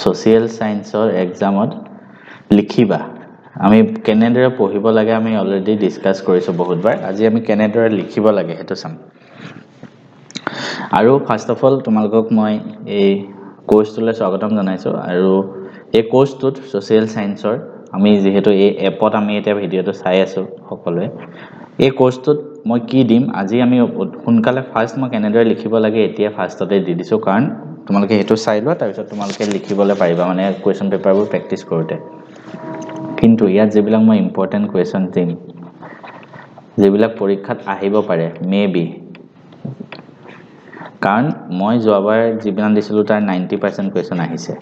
social সায়েন্সৰ এক্সামত লিখিবা আমি কেনেদৰে পঢ়িব লাগে আমি অলৰেডি ডিসকাস কৰিছো বহুতবাৰ আজি আমি কেনেদৰে লিখিব লাগে হেতু চাম আৰু ফাৰ্স্ট অফ অল তোমালোকক মই এই কোৰ্সটোলৈ স্বাগতম জনাইছো আৰু এই কোৰ্সটোত সোশিয়েল সায়েন্সৰ আমি যেহেতু এই এপত আমি এটা ভিডিওটো চাই আছো সকলোৱে এই কোৰ্সটোত মই কি দিম আজি আমি সোনকালে ফাৰ্স্ট মই কেনেদৰে লিখিব লাগে এতিয়া ফাৰ্স্টতে দি দিছো কাৰণ তোমালোকে হেতু চাই লোৱা তাৰ পিছত তোমালোকে লিখিবলৈ পাৰিবা মানে কোৱেশ্চন পেপাৰবোৰ প্ৰেক্টিস কৰোতে কিন্তু ইয়াত যেবিলাক মই ইম্পৰ্টেন্ট কোৱেশ্চন দিম যেবিলাক পৰীক্ষাত আহিব পাৰে মেবি কাৰণ মই যোৱাবাৰ যিবিলাক দিছিলো তাৰ 90% কোৱেশ্চন আহিছে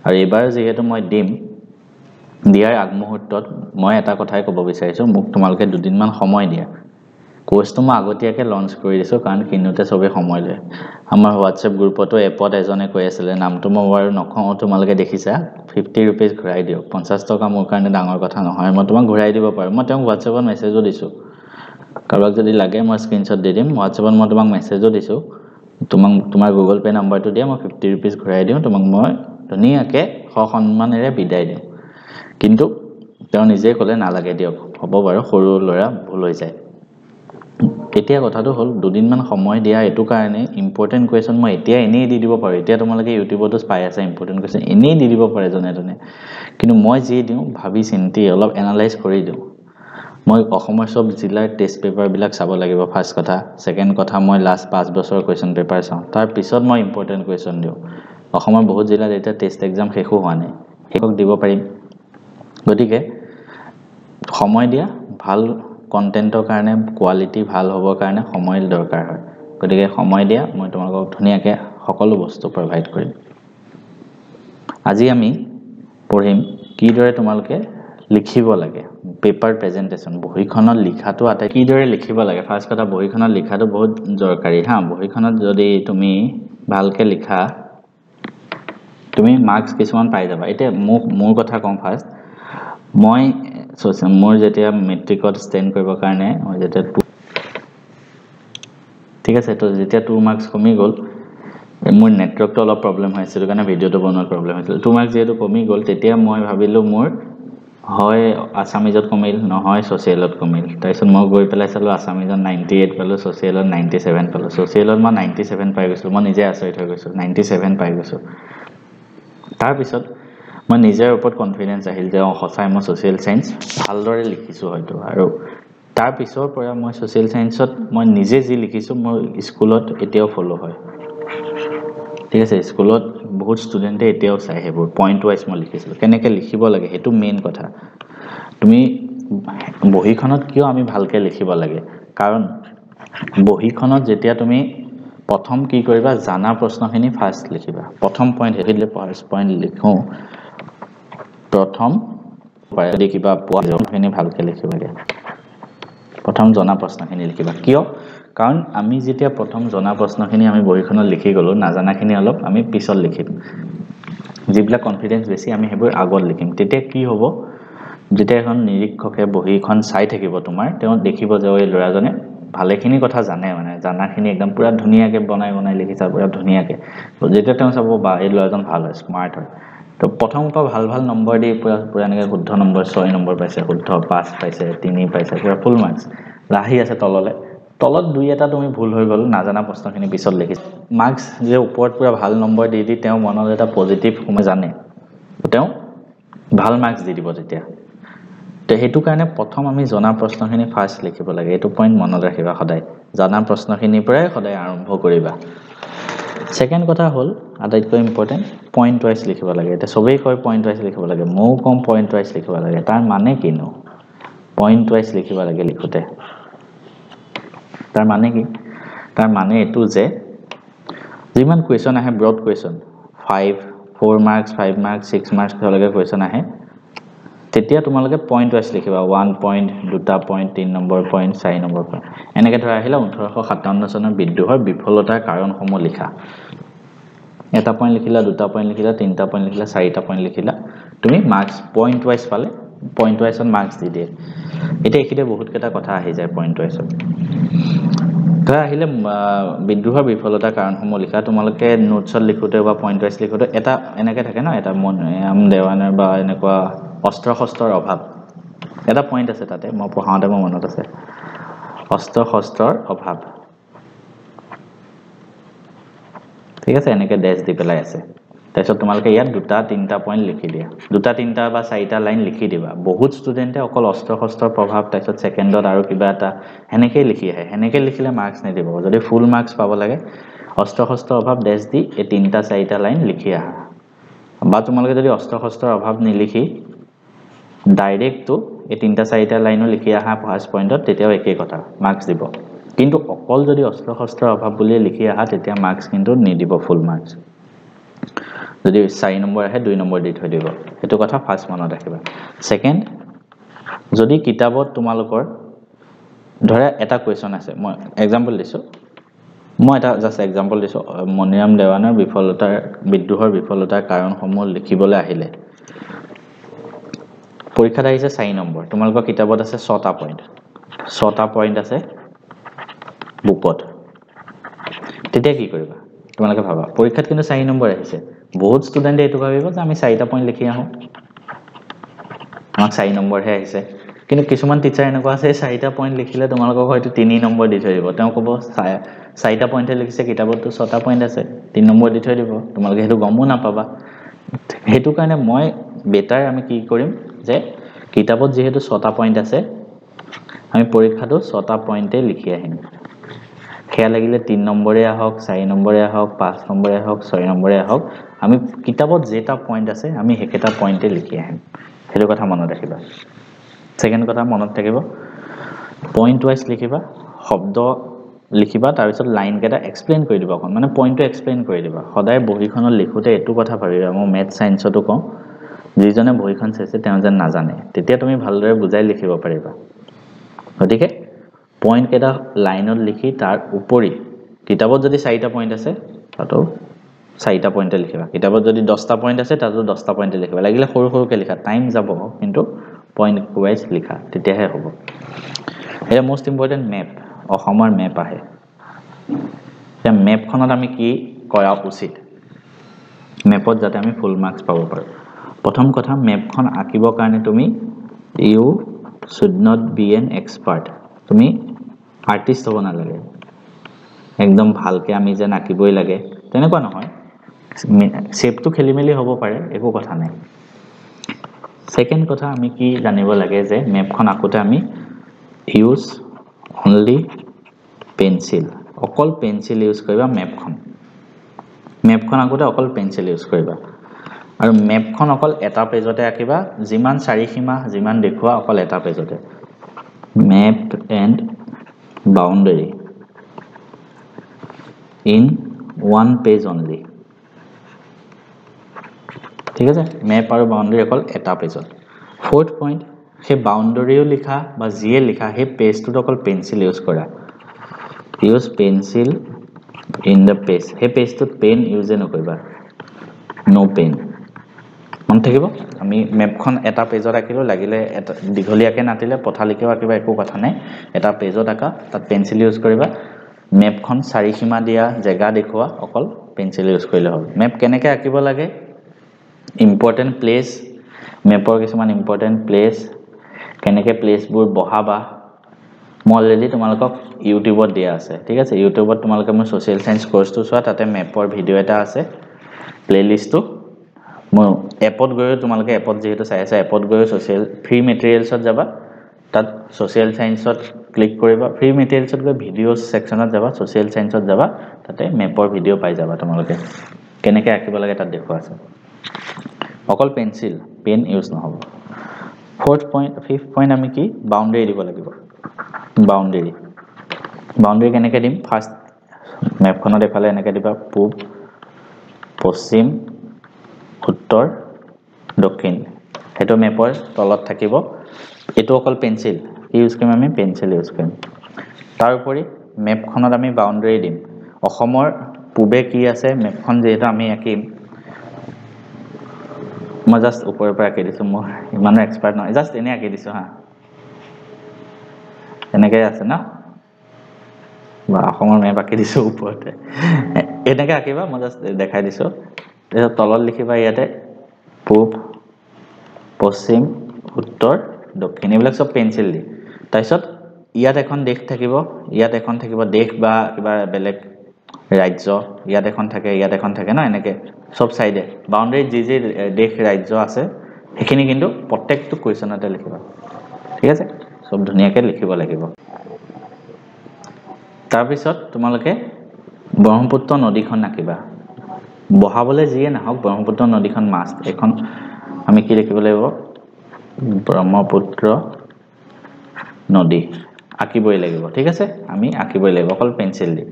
আৰু এবাৰ যেহেতু মই দিম দিয়াৰ আগমুহূৰ্তত মই এটা কথাই ক'ব বিচাৰিছো মোক তোমালোকে দুদিনমান সময় দিয়া কোৰ্সটো মই আগতীয়াকৈ লঞ্চ কৰি দিছো কাৰণ কিনুতে সবে সময় লয় আমাৰ WhatsApp গ্ৰুপতো এপত এজনে কৈ আছিল নামটো মই বাৰু নখং তোমালোকে দেখিছা 50 रुपीस ঘূৰাই দিও 50 টকা মোৰ কাৰণে ডাঙৰ কথা নহয় মই তোমাক ঘূৰাই দিব পাৰো মই তেওঁক WhatsAppত মেছেজও দিছো কাৰোবাক যদি লাগে মই স্ক্ৰিনশ্বট দি দিম WhatsAppত মই তোমাক মেছেজও দিছো তোমাৰ Google Pay নম্বৰটো দিয়া মই 50 रुपीस ঘূৰাই দিও তোমাক মই ধুনীয়াকৈ সন্মানেৰে বিদায় দিম কিন্তু তেওঁ নিজে ক'লে নালাগে দিয়ক হ'ব বাৰু সৰু লৰা ভুল হৈ যায় এতিয়া কথাটো হল দুদিনমান সময় দিয়া এটো কাৰণে ইম্পৰ্টেন্ট কোৱেশ্চন মই এতিয়া এনেই দি দিব পাৰো এতিয়া তোমালোকে ইউটিউবতো পাই আছে ইম্পৰ্টেন্ট কোৱেশ্চন এনেই দি দিব পাৰে জনে কিন্তু মই যি দিও ভাবি চিন্তি অলপ এনালাইজ কৰি দিও মই অসমৰ সব জিলাৰ টেষ্ট পেপাৰ বিলাক চাব লাগিব ফাৰ্স্ট কথা সেকেন্ড কথা মই লাষ্ট 5 বছৰৰ কোৱেশ্চন পেপাৰ চাও তাৰ পিছত মই ইম্পৰ্টেন্ট কোৱেশ্চন দিও অসমৰ বহুত জিলাত এটা টেষ্ট এক্সাম শেষ হোৱা নাই হেকক দিব পাৰিম গতিকে সময় দিয়া ভাল কন্টেন্টৰ কাৰণে কোৱালিটি ভাল হ'বৰ কাৰণে সময় দৰকাৰ হয় গতিকে সময় দিয়া মই তোমালোকক ধুনীয়াকৈ সকলো বস্তু প্ৰভাইড কৰিম আজি আমি পঢ়িম কিদৰে তোমালোকে লিখিব লাগে পেপাৰ প্ৰেজেন্টেচন বহিখনত লিখাটো আটা কিদৰে লিখিব লাগে ফাৰ্স্ট কথা বহিখনত লিখাটো বহুত দৰকাৰী হা বহিখনত যদি তুমি ভালকৈ লিখা তুমি মাৰ্কস কিছুমান পাই যাবা এতিয়া মোৰ কথা কম ফাৰ্স্ট মই মোৰ যেতিয়া মেট্ৰিকত ষ্টেণ্ড কৰিবৰ কাৰণে মই যেতিয়া ঠিক আছে তো যেতিয়া 2 মাৰ্কস কমি গল মোৰ নেটৱৰ্কটো অলপ প্ৰবলেম হৈছিল কাৰণে ভিডিওটো বনোৱাৰ প্ৰবলেম হৈছিল 2 মাৰ্কস যেটো কমি গল তেতিয়া মই ভাবিলো মোৰ হয় আসামিজত কমিল নহয় সোশিয়েলত কমিল তাৰপিছত মই গৈ পেলাই চালো আসামিজত 98 পালো সোশিয়েলত 97 পালো সোশিয়েলত মই 97 পাই গৈছো মই নিজে আচৰিত হৈ গৈছো 97 পাই গৈছো তাৰ পিছত মই নিজৰ ওপৰত কনফিডেন্স আহিল যে সঁচাই মই সোশিয়েল সায়েন্স ভালদৰে লিখিছো হয়তো আৰু তাৰ পিছৰ পৰা মই সোশিয়েল সায়েন্সত মই নিজে যি লিখিছো মোৰ স্কুলত এতিয়াও ফলো হয় ঠিক আছে স্কুলত বহুত ষ্টুডেন্টে এতিয়াও চাই হেবোৰ পইণ্ট ওয়াইজ মই লিখিছিলো কেনেকৈ লিখিব লাগে হেতু মেইন কথা তুমি বহিখনত কিয় আমি ভালকৈ লিখিব লাগে কাৰণ বহিখনত যেতিয়া তুমি প্ৰথম কি কৰিবা জানা প্ৰশ্নখিনি ফাৰ্স্ট লিখিবা প্ৰথম পইণ্ট হেৰিলে ফাৰ্স্ট পইণ্ট লিখো প্ৰথম পাৰি কিবা পোৱাখিনি ভালকৈ লিখিব লাগে প্ৰথম জনা প্ৰশ্নখিনি লিখিবা কিয় কাৰণ আমি যেতিয়া প্ৰথম জনা প্ৰশ্নখিনি আমি বহিখনত লিখি গলো নাজানাখিনি অলপ আমি পিছত লিখিম যিবিলাক কনফিডেন্স বেছি আমি হেবোৰ আগত লিখিম তেতিয়া কি হ'ব যেতিয়া এখন নিৰীক্ষকে বহিখন চাই থাকিব তোমাৰ তেওঁ দেখিব যে এই ল'ৰাজনে ভালেখিনি কথা জানে মানে জানাখিনি একদম পুৰা ধুনীয়াকৈ বনাই লিখিছা পুৰা ধুনীয়াকৈ যেতিয়া তেওঁ চাব বা এই ল'ৰাজন ভাল হয় স্মাৰ্ট হয় তো প্ৰথমৰ পৰা ভাল নম্বৰ দি পুৰা এনেকৈ শুদ্ধ নম্বৰ 6 নম্বৰ পাইছে শুদ্ধ 5 পাইছে 3 পাইছে পুৰা ফুল মাৰ্কস লাহি আছে তলত দুই এটা তুমি ভুল হৈ গল নাজানা প্ৰশ্নখিনি পিছত লিখিছা মাৰ্কস যে ওপৰত পুৰা ভাল নম্বৰ দি তেওঁ মনত এটা পজিটিভ সময় জানে তেওঁ ভাল মাৰ্কস দি দিব তেতিয়া তো হেতু কাৰণে প্ৰথম আমি জনা প্ৰশ্নখিনি ফাৰ্স্ট লিখিব লাগে এটো পইণ্ট মনত ৰাখিবা সদায় জনা প্ৰশ্নখিনিৰ পৰাই সদায় আৰম্ভ কৰিবা সেকেন্ড কথা হল আটাইতকৈ ইম্পৰ্টেন্ট পইণ্ট ওয়াইজ লিখিব লাগে এটা সবেই কয় পইণ্ট ওয়াইজ লিখিব লাগে মও কম পইণ্ট ওয়াইজ লিখিব লাগে তাৰ মানে কিনো পইণ্ট ওয়াইজ লিখিব লাগে লিখোতে তাৰ মানে কি তাৰ মানে এটো যে যিমান কোৱেশ্চন আহে broad question 4 marks 5 marks 6 marks হলকে কোৱেশ্চন আহে তেতিয়া তোমালোকে পইণ্ট ওয়াইজ লিখিবা 1 point 2 point 3 number point 4 number point এনেকৈ ধৰা আহিলা 1857 চনৰ বিদ্ৰোহৰ বিফলতাৰ কাৰণসমূহ লিখা এটা পইণ্ট লিখিলা 2 পইণ্ট লিখিলা 3 পইণ্ট লিখিলা 4 পইণ্ট লিখিলা তুমি মাৰ্কস পইণ্ট ওয়াইজ পালে পইণ্ট ওয়াইজত মাৰ্কস দি দিয়ে এটা একিতে বহুত কেটা কথা আহি যায় পইণ্ট ওয়াইজত ধৰা আহিলে বিদ্ৰোহৰ বিফলতাৰ কাৰণসমূহ লিখা তোমালোকে নোটছত লিখোতে বা পইণ্ট ৱাইজ লিখোতে এটা এনেকৈ থাকে ন এটা মনিৰাম দেৱানৰ বা এনেকুৱা অস্ত্ৰ শস্ত্ৰৰ অভাৱ এটা পইণ্ট আছে তাতে মই পঢ়াওঁতে মোৰ মনত আছে অস্ত্ৰ শস্ত্ৰৰ অভাৱ ঠিক আছে এনেকৈ ডেছ দি পেলাই আছে তাৰপিছত তোমালোকে ইয়াত দুটা তিনিটা পইণ্ট লিখি দিয়া দুটা তিনিটা বা চাৰিটা লাইন লিখি দিবা বহুত ষ্টুডেণ্টে অকল অস্ত্ৰ শস্ত্ৰৰ প্ৰভাৱ তাৰপিছত ছেকেণ্ডত আৰু কিবা এটা সেনেকৈ লিখি আহে সেনেকৈ লিখিলে মাৰ্কছ নিদিব যদি ফুল মাৰ্কছ পাব লাগে অস্ত্ৰ শস্ত্ৰৰ অভাৱ ডেছ দি এই তিনিটা চাৰিটা লাইন লিখি আহা বা তোমালোকে যদি অস্ত্ৰ শস্ত্ৰৰ অভাৱ নিলিখি ডাইৰেক্টটো এই তিনিটা চাৰিটা লাইনো লিখি আহা ফাৰ্ষ্ট পইণ্টত তেতিয়াও একেই কথা মাৰ্কছ দিব কিন্তু অকল যদি অস্ত্ৰ শস্ত্ৰৰ অভাৱ বুলিয়ে লিখি আহা তেতিয়া মাৰ্কছ কিন্তু নিদিব ফুল মাৰ্কছ যদি 4 নম্বৰ আহে 2 নম্বৰ দি থৈ দিব এটো কথা ফাৰ্স্ট মনত ৰাখিবা সেকেন্ড যদি কিতাবত তোমালোকৰ ধৰা এটা কোৱেশ্চন আছে মই एग्जांपल দিছো মই এটা জাস্ট एग्जांपल দিছো মনিৰাম দেৱানৰ বিফলতাৰ বিদ্ৰোহৰ বিফলতাৰ কাৰণসমূহ লিখিবলৈ আহিলে পৰীক্ষাত আহিছে 4 নম্বৰ তোমালোকৰ কিতাবত আছে 6টা পইণ্ট আছে বুকত তেতিয়া কি কৰিবা তোমালোকে ভাবা পৰীক্ষাত কিন্তু 4 নম্বৰ আহিছে বহুত ষ্টুডেন্টে এটো ভাবিব যে আমি 4টা পইণ্ট লিখি আহো আমাক 4 নম্বৰ হে আহিছে কিন্তু কিছুমান টিচাৰ এনেকুৱা আছে 4টা পইণ্ট লিখিলে তোমালোকক হয়তো 3 নম্বৰ দি থৈ দিব তেওঁ ক'ব 4টা পইণ্টে লিখিছে কিতাপতটো 6টা পইণ্ট আছে 3 নম্বৰ দি থৈ দিব তোমালোকে হেতু গমো নাপাবা হেতু কাৰণে মই বেটাৰ আমি কি কৰিম যে কিতাপত যেহেতু 6টা পইণ্ট আছে আমি পৰীক্ষাটো 6টা পইণ্টে লিখি আহিম খেয়া লাগিলে 3 নম্বৰে আহক 4 নম্বৰে আহক 5 নম্বৰে আহক 6 নম্বৰে আহক আমি কিতাপত যেটা পইণ্ট আছে আমি হেকেটা পইণ্টে লিখি আহিম হেতু কথা মনত ৰাখিবা সেকেন্ড কথা মনত থাকিব পইণ্ট ৱাইজ লিখিবা শব্দ লিখিবা তাৰ পিছত লাইন কেটা এক্সপ্লেইন কৰি দিবা মানে পইণ্টটো এক্সপ্লেইন কৰি দিবা সদায় বহিখনত লিখোতে এটো কথা ভাবিবা মই মেথ সায়েন্সটো কওঁ যিজনে বহিখন চাইছে তেওঁ যেন নাজানে তেতিয়া তুমি ভালদৰে বুজাই লিখিব পাৰিবা গতিকে পইণ্ট কেটা লাইনত লিখি তাৰ উপৰি কিতাপত যদি 4টা পইণ্ট আছে তাতো 4টা পইণ্টে লিখিবা কিতাপত যদি 10টা পইণ্ট আছে তাতো 10টা পইণ্টে লিখিবা লাগিলে সৰু সৰুকে লিখা টাইম যাব কিন্তু পইণ্ট ৱাইজ লিখা তেতিয়াহে হ'ব এটা মোস্ট ইম্পৰ্টেন্ট মেপ অসমৰ মেপ আহে এই মেপখনত আমি কি কৰা উচিত মেপত যাতে আমি ফুল মাৰ্কছ পাব পাৰো প্ৰথম কথা মেপখন আঁকিবৰ কাৰণে তুমি you should not be an expert তুমি আৰ্টিষ্ট হ'ব নালাগে একদম ভালকে আমি যেন আঁকিবই লাগে তেনেকুৱা নহয় শেপটো খেলিমেলি হ'ব পাৰে একো কথা নাই সেকেন্ড কথা আমি কি জানিব লাগে যে মেপখন আঁকোতে আমি ইউজ অনলি পেন্সিল অকল পেন্সিল ইউজ কৰিবা মেপখন আঁকোতে অকল পেন্সিল ইউজ কৰিবা আৰু মেপখন অকল এটা পেজতে আঁকিবা যিমান চাৰিসীমা যিমান দেখুৱা অকল এটা পেজতে map and boundary in one page only ঠিক আছে মেপ আৰু বাউণ্ডাৰী অকল এটা পেজত ফোৰ্থ পইণ্ট হে বাউণ্ডাৰীও লিখা বা জিয়ে লিখা হে পেজটোত অকল পেন্সিল ইউজ কৰা use pencil in the page হে পেজটোত পেন ইউজ নকৰিবা নো পেন মন থাকিব আমি মেপখন এটা পেজত আঁকিলো লাগিলে এটা দীঘলীয়াকে নাটিলে পথালিকেও আঁকিবা একো কথা নাই এটা পেজত আঁকা তাত পেন্সিল ইউজ কৰিবা মেপখন চাৰিসীমা দিয়া জায়গা দেখুৱা অকল পেন্সিল ইউজ কৰিলে হ'ব মেপ কেনেকৈ আঁকিব লাগে ইম্পৰ্টেন্ট প্লেস মেপৰ কিছুমান ইম্পৰ্টেন্ট প্লেস কেনেকৈ প্লেসবোৰ বহাবা মই অলৰেডি তোমালোকক ইউটিউবত দিয়া আছে ঠিক আছে ইউটিউবত তোমালোকে মোৰ সোশ্যাল সায়েন্স কোৰ্সটো চোৱা তাতে মেপৰ ভিডিও এটা আছে প্লেলিষ্টটো মই এপত গৈ তোমালোকে এপত যেহেতু চাই আছে এপত গৈ সোশ্যাল ফ্ৰী মেটেৰিয়েলছত যাবা তাত সোশ্যাল সায়েন্সত ক্লিক কৰিবা ফ্ৰী মেটেৰিয়েলছত গৈ ভিডিওছ সেকশনত যাবা সোশ্যাল সায়েন্সত যাবা তাতে মেপৰ ভিডিও পাই যাবা তোমালোকে কেনেকৈ আঁকিব লাগে তাত দেখুৱা আছে অকল পেন্সিল পেন ইউজ নহব ফিফথ পইণ্ট আমি কি বাউণ্ডাৰী দিব লাগিব বাউণ্ডাৰী কেনেকৈ দিম ফাৰ্স্ট মেপখনত এফালে এনেকৈ দিবা পূব পশ্চিম উত্তৰ দক্ষিণ হেতু মেপৰ তলত থাকিব এটো অকল পেন্সিল ইউজ কৰিম আমি পেন্সিল ইউজ কৰিম তাৰ উপৰি মেপখনত আমি বাউণ্ডাৰী দিম অসমৰ পূবে কি আছে মেপখন যেহেতু আমি আঁকিম মই জাস্ট ওপৰৰ পৰা আঁকি দিছো মই ইমানো এক্সপাৰ্ট নহয় জাস্ট এনে আঁকি দিছো হা এনেকৈ আছে না বা অসমৰ মেপ আঁকি দিছোঁ ওপৰতে এনেকৈ আঁকিবা মই জাষ্ট দেখাই দিছোঁ তাৰপিছত তলত লিখিবা ইয়াতে পূব পশ্চিম উত্তৰ দক্ষিণ এইবিলাক চব পেঞ্চিল দি তাৰপিছত ইয়াত এখন দেশ থাকিব ইয়াত এখন থাকিব দেশ বা কিবা বেলেগ ৰাজ্য ইয়াত এখন থাকে ন এনেকৈ চব সাইডে বাউন্ডাৰী যি দেশ ৰাজ্য আছে সেইখিনি কিন্তু প্ৰত্যেকটো কুৱেশ্যনতে লিখিবা ঠিক আছে সব ধুনীয়াকৈ লিখিব লাগিব তাৰপিছত তোমালোকে ব্ৰহ্মপুত্ৰ নদীখন আঁকিবা বহাবলৈ যিয়ে নাহক ব্ৰহ্মপুত্ৰ নদীখন মাষ্ট এখন আমি কি লিখিব লাগিব ব্ৰহ্মপুত্ৰ নদী আঁকিবই লাগিব ঠিক আছে আমি আঁকিবই লাগিব অকল পেঞ্চিল দি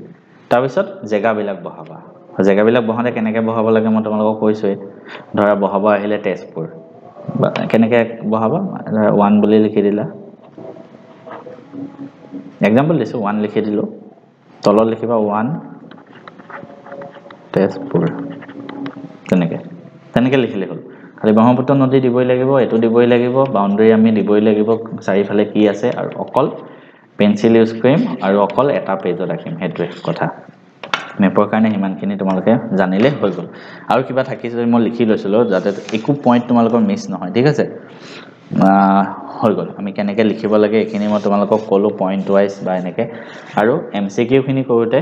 তাৰপিছত জেগাবিলাক বহাবা জেগাবিলাক বহাওঁতে কেনেকৈ বহাব লাগে মই তোমালোকক কৈছোঁৱেই ধৰা বহাব আহিলে তেজপুৰ বা কেনেকৈ বহাবা 1 বুলি লিখি দিলা এক্সাম্পল দিছোঁ 1 লিখি দিলোঁ তলত লিখিবা 1 তেজপুৰ তেনেকৈ লিখিলে হ'ল খালি ব্ৰহ্মপুত্ৰ নদী দিবই লাগিব এটো দিবই লাগিব বাউন্ডাৰী আমি দিবই লাগিব চাৰিফালে কি আছে আৰু অকল পেঞ্চিল ইউজ কৰিম আৰু অকল এটা পেজত ৰাখিম সেইটোৱে কথা মেপৰ কাৰণে ইমানখিনি তোমালোকে জানিলে হৈ গ'ল আৰু কিবা থাকিছে মই লিখি লৈছিলোঁ যাতে একো পইণ্ট তোমালোকৰ মিছ নহয় ঠিক আছে হৈ গ'ল আমি কেনেকৈ লিখিব লাগে এইখিনি মই তোমালোকক ক'লোঁ পইণ্ট ৱাইজ বা এনেকৈ আৰু MCQখিনি কৰোঁতে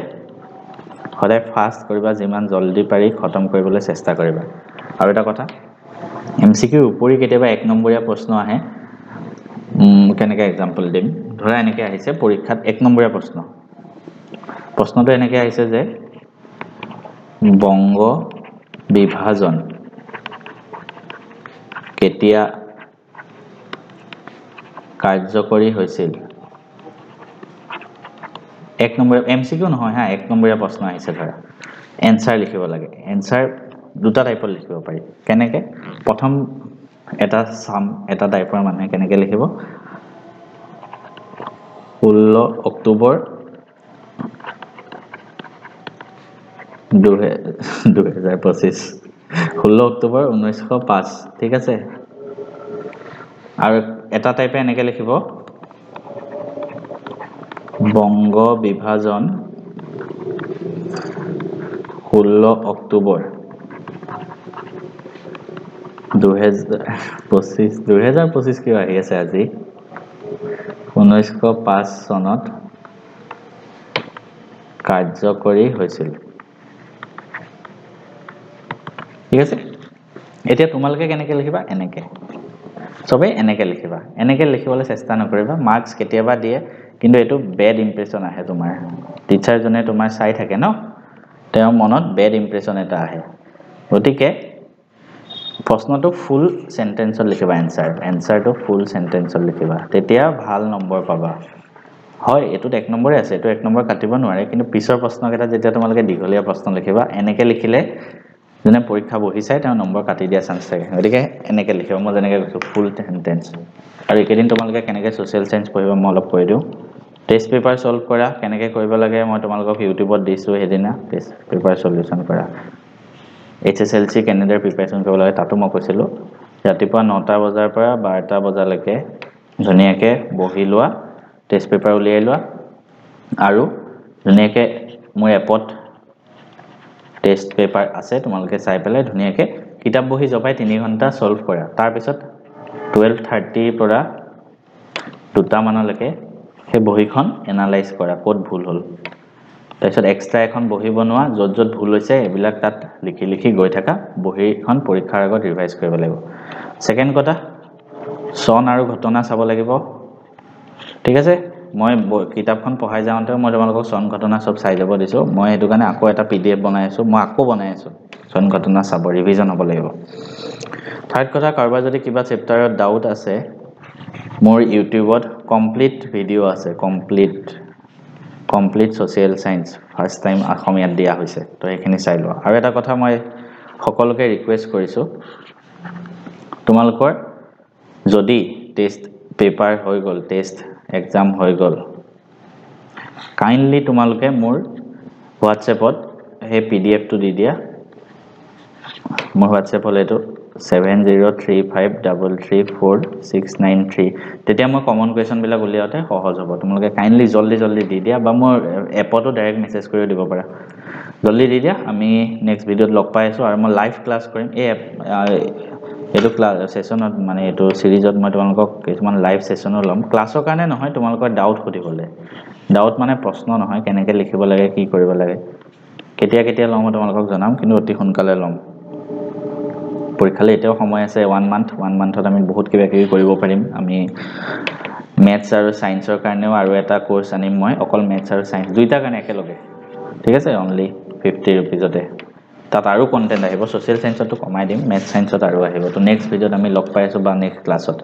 সদায় ফাষ্ট কৰিবা যিমান জলদি পাৰি খতম কৰিবলৈ চেষ্টা কৰিবা আৰু এটা কথা MCQৰ উপৰি কেতিয়াবা 1 নম্বৰীয়া প্ৰশ্ন আহে কেনেকৈ এক্সাম্পল দিম ধৰা এনেকৈ আহিছে পৰীক্ষাত 1 নম্বৰীয়া প্ৰশ্নটো এনেকৈ আহিছে যে বংগ বিভাজন কেতিয়া কাৰ্যকৰী হৈছিল 1 নম্বৰীয়া MCQ নহয় হা 1 নম্বৰীয়া প্ৰশ্ন আহিছে ধৰা এনসাৰ লিখিব লাগে এনসাৰ দুটা টাইপত লিখিব পাৰি কেনেকৈ প্ৰথম এটা টাইপৰ মানুহে কেনেকৈ লিখিব 16 অক্টোবৰ 2025 16 অক্টোবৰ 1905 ঠিক আছে আৰু এটা টাইপে এনেকৈ লিখিব বংগ বিভাজন 16 অক্টোবৰ 2025 কিয় আহি আছে আজি 1905 চনত কাৰ্যকৰী হৈছিল ঠিক আছে এতিয়া তোমালোকে কেনেকৈ লিখিবা এনেকৈ সবে এনেকৈ লিখিবা এনেকৈ লিখিবলৈ চেষ্টা নকৰিবা মাৰ্কছ কেতিয়াবা দিয়ে কিন্তু এটো বেড ইমপ্ৰেছন আহে তোমাৰ টিচাৰজনে তোমাৰ চাই থাকে ন তেওঁৰ মনত বেড ইমপ্ৰেছন এটা আহে গতিকে প্ৰশ্নটো ফুল সেন্টেন্সত লিখিবা এনসাৰটো ফুল সেন্টেন্সত লিখিবা তেতিয়া ভাল নম্বৰ পাবা হয় এটোত 1 নম্বৰে আছে এটো 1 নম্বৰ কাটিব নোৱাৰে কিন্তু পিছৰ প্ৰশ্নকেইটা যেতিয়া তোমালোকে দীঘলীয়া প্ৰশ্ন লিখিবা এনেকৈ লিখিলে যেনে পৰীক্ষা বহি চাই তেওঁ নম্বৰ কাটি দিয়া চান্স থাকে গতিকে এনেকৈ লিখিবা মই যেনেকৈ কৈছোঁ ফুল সেন্টেন্স আৰু এইকেইদিন তোমালোকে কেনেকৈ সোশ্যাল সায়েন্স পঢ়িবা মই অলপ কৈ দিওঁ টেষ্ট পেপাৰ সলভ কৰা কেনেকৈ কৰিব লাগে মই তোমালোকক ইউটিউবত দিছোঁ সেইদিনা টেষ্ট পেপাৰ সলিউশন কৰা HSLC কেনেদৰে প্ৰিপাৰেচন কৰিব লাগে তাতো মই কৈছিলোঁ ৰাতিপুৱা 9টা বজাৰ পৰা 12টা বজালৈকে ধুনীয়াকৈ বহি লোৱা টেষ্ট পেপাৰ উলিয়াই লোৱা আৰু ধুনীয়াকৈ মোৰ এপত টেষ্ট পেপাৰ আছে তোমালোকে চাই পেলাই ধুনীয়াকৈ কিতাপ বহি জপাই 3 ঘণ্টা সলভ কৰা তাৰ পিছত 12:30 পৰা 2টা মানলৈকে সেই বহিখন এনালাইজ কৰা ক'ত ভুল হ'ল তাৰপিছত এক্সট্ৰা এখন বহি বনোৱা য'ত ভুল হৈছে এইবিলাক তাত লিখি গৈ থাকা বহিখন পৰীক্ষাৰ আগত ৰিভাইজ কৰিব লাগিব সেকেন্ড কথা সন আৰু ঘটনা চাব লাগিব ঠিক আছে মই কিতাপখন পঢ়াই যাওঁতে মই তোমালোকক সন ঘটনা সব চাই যাব দিছোঁ মই হেতু কাৰণে আকৌ এটা PDF বনাই আছো মই আকৌ বনাই আছো সন ঘটনা চাব ৰিভিজন হ'ব লাগিব থাৰ্ড কথা কাৰোবাৰ যদি কিবা চেপ্টাৰত ডাউট আছে মোৰ ইউটিউবত কমপ্লিট ভিডিও আছে complete social science first time অসমীয়াত দিয়া হৈছে তো এইখিনি চাই লোৱা আৰু এটা কথা মই সকলোকে ৰিকুৱেষ্ট কৰিছো তোমালোকৰ যদি টেষ্ট পেপাৰ হৈ গ'ল টেষ্ট এক্সাম হৈ গ'ল কাইন্ডলি তোমালোকে মোৰ হোৱাটছএপত সেই PDF টো দি দিয়া মোৰ হোৱাটছএপ হলে এইটো 7035334693 তেতিয়া মই কমন কোৱেশ্চন বিলাক উলিয়াওতে সহজ হ'ব তোমালোকে কাইন্ডলি জলদি দি দিয়া বা মোৰ এপটো ডাইৰেক্ট মেছেজ কৰি দিব পাৰা জলদি দি দিয়া আমি নেক্সট ভিডিঅ'ত লগ পাই আছো আৰু মই লাইভ ক্লাছ কৰিম এই এটো ক্লাছ সেশনত মানে এটো সিৰিজত মই তোমালোকক কিছুমান লাইভ সেশনো লম ক্লাছৰ কাৰণে নহয় তোমালোকৰ ডাউট খুদিবলে ডাউট মানে প্ৰশ্ন নহয় কেনেকৈ লিখিব লাগে কি কৰিব লাগে কেতিয়া লম তোমালোকক জনাম কিন্তু অতি সোনকালে লম পৰীক্ষালে এতিয়াও সময় আছে 1 মান্থত আমি বহুত কিবা কিবি কৰিব পাৰিম আমি ম্যাথছ আৰু সায়েন্সৰ কাৰণেও আৰু এটা কোৰ্স আনিম মই অকল ম্যাথছ আৰু সায়েন্স দুইটা কাৰণে একেলগে ঠিক আছে অনলি 50 रुपीजতে তাত আৰু কন্টেন্ট আহিব সোশ্যাল সায়েন্সটো কমাই দিম ম্যাথছ সায়েন্সত আৰু আহিব তো নেক্সট ভিডিঅ'ত আমি লগ পাই আছো বা নেক্সট ক্লাছত